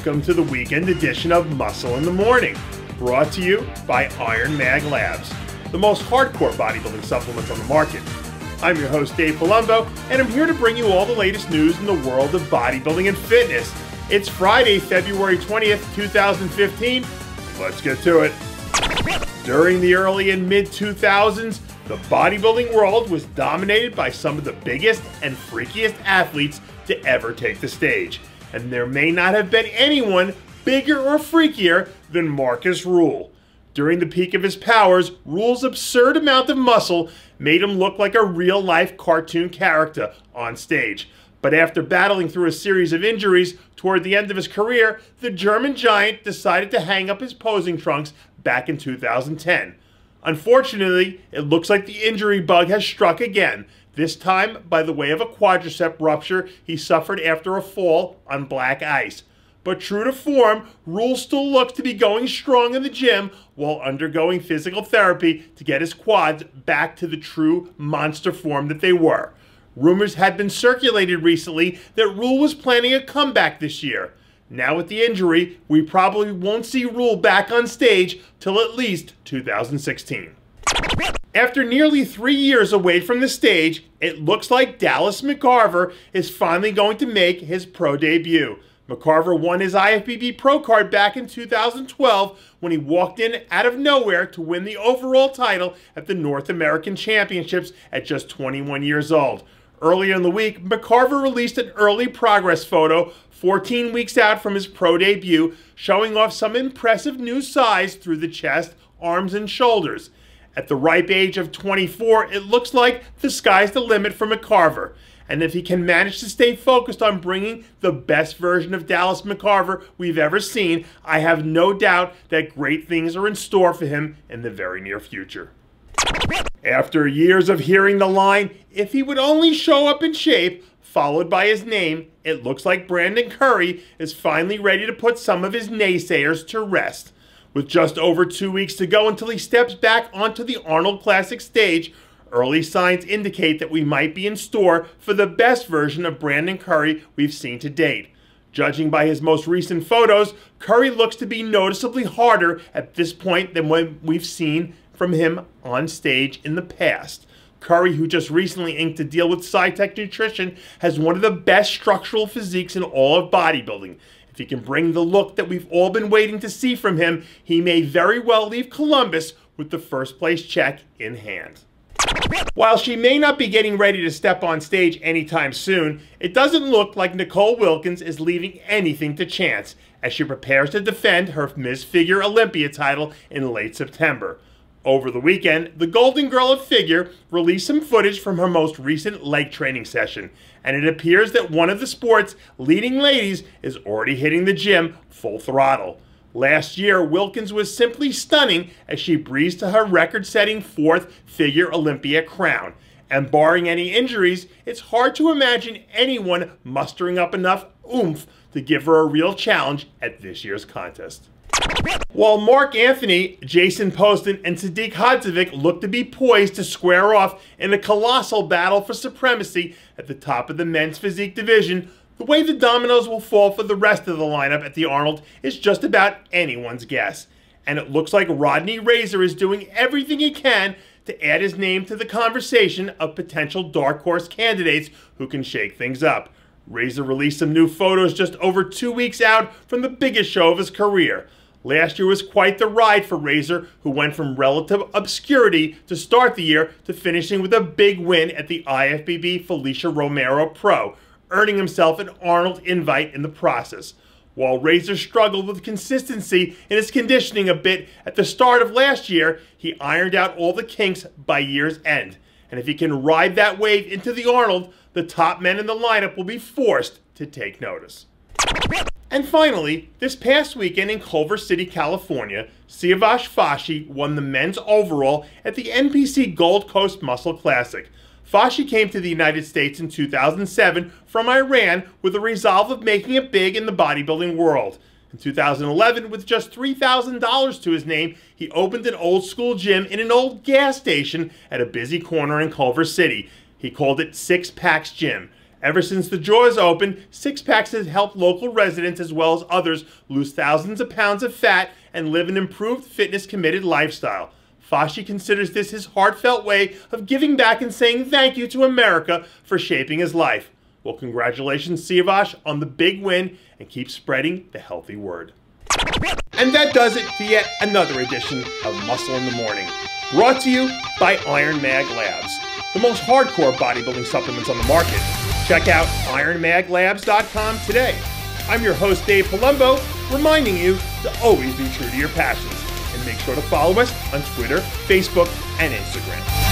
Welcome to the weekend edition of Muscle in the Morning, brought to you by Iron Mag Labs, the most hardcore bodybuilding supplements on the market. I'm your host, Dave Palumbo, and I'm here to bring you all the latest news in the world of bodybuilding and fitness. It's Friday, February 20th, 2015. Let's get to it. During the early and mid-2000s, the bodybuilding world was dominated by some of the biggest and freakiest athletes to ever take the stage. And there may not have been anyone bigger or freakier than Markus Ruhl. During the peak of his powers, Ruhl's absurd amount of muscle made him look like a real-life cartoon character on stage. But after battling through a series of injuries toward the end of his career, the German giant decided to hang up his posing trunks back in 2010. Unfortunately, it looks like the injury bug has struck again, this time by the way of a quadricep rupture he suffered after a fall on black ice. But true to form, Ruhl still looks to be going strong in the gym while undergoing physical therapy to get his quads back to the true monster form that they were. Rumors had been circulated recently that Ruhl was planning a comeback this year. Now with the injury, we probably won't see Ruhl back on stage till at least 2016. After nearly 3 years away from the stage, it looks like Dallas McCarver is finally going to make his pro debut. McCarver won his IFBB Pro card back in 2012 when he walked in out of nowhere to win the overall title at the North American Championships at just 21 years old. Earlier in the week, McCarver released an early progress photo 14 weeks out from his pro debut, showing off some impressive new size through the chest, arms, and shoulders. At the ripe age of 24, it looks like the sky's the limit for McCarver. And if he can manage to stay focused on bringing the best version of Dallas McCarver we've ever seen, I have no doubt that great things are in store for him in the very near future. After years of hearing the line, if he would only show up in shape, followed by his name, it looks like Brandon Curry is finally ready to put some of his naysayers to rest. With just over 2 weeks to go until he steps back onto the Arnold Classic stage, early signs indicate that we might be in store for the best version of Brandon Curry we've seen to date. Judging by his most recent photos, Curry looks to be noticeably harder at this point than what we've seen from him on stage in the past. Curry, who just recently inked a deal with SciTech Nutrition, has one of the best structural physiques in all of bodybuilding. If he can bring the look that we've all been waiting to see from him, he may very well leave Columbus with the first place check in hand. While she may not be getting ready to step on stage anytime soon, it doesn't look like Nicole Wilkins is leaving anything to chance as she prepares to defend her Miss Figure Olympia title in late September. Over the weekend, the Golden Girl of Figure released some footage from her most recent leg training session, and it appears that one of the sport's leading ladies is already hitting the gym full throttle. Last year, Wilkins was simply stunning as she breezed to her record-setting 4th Figure Olympia crown. And barring any injuries, it's hard to imagine anyone mustering up enough oomph to give her a real challenge at this year's contest. While Mark Anthony, Jason Poston, and Sadiq Hadzovic look to be poised to square off in a colossal battle for supremacy at the top of the men's physique division, the way the dominoes will fall for the rest of the lineup at the Arnold is just about anyone's guess. And it looks like Rodney Razor is doing everything he can to add his name to the conversation of potential dark horse candidates who can shake things up. Razor released some new photos just over 2 weeks out from the biggest show of his career. Last year was quite the ride for Razor, who went from relative obscurity to start the year to finishing with a big win at the IFBB Felicia Romero Pro, earning himself an Arnold invite in the process. While Razor struggled with consistency in his conditioning a bit at the start of last year, he ironed out all the kinks by year's end. And if he can ride that wave into the Arnold, the top men in the lineup will be forced to take notice. And finally, this past weekend in Culver City, California, Siavash Fashi won the men's overall at the NPC Gold Coast Muscle Classic. Fashi came to the United States in 2007 from Iran with the resolve of making it big in the bodybuilding world. In 2011, with just $3,000 to his name, he opened an old school gym in an old gas station at a busy corner in Culver City. He called it Six Packs Gym. Ever since the doors opened, Six Packs has helped local residents as well as others lose thousands of pounds of fat and live an improved, fitness-committed lifestyle. Fashi considers this his heartfelt way of giving back and saying thank you to America for shaping his life. Well, congratulations, Siavash, on the big win, and keep spreading the healthy word. And that does it for yet another edition of Muscle in the Morning, brought to you by Iron Mag Labs, the most hardcore bodybuilding supplements on the market. Check out ironmaglabs.com today. I'm your host, Dave Palumbo, reminding you to always be true to your passions. And make sure to follow us on Twitter, Facebook, and Instagram.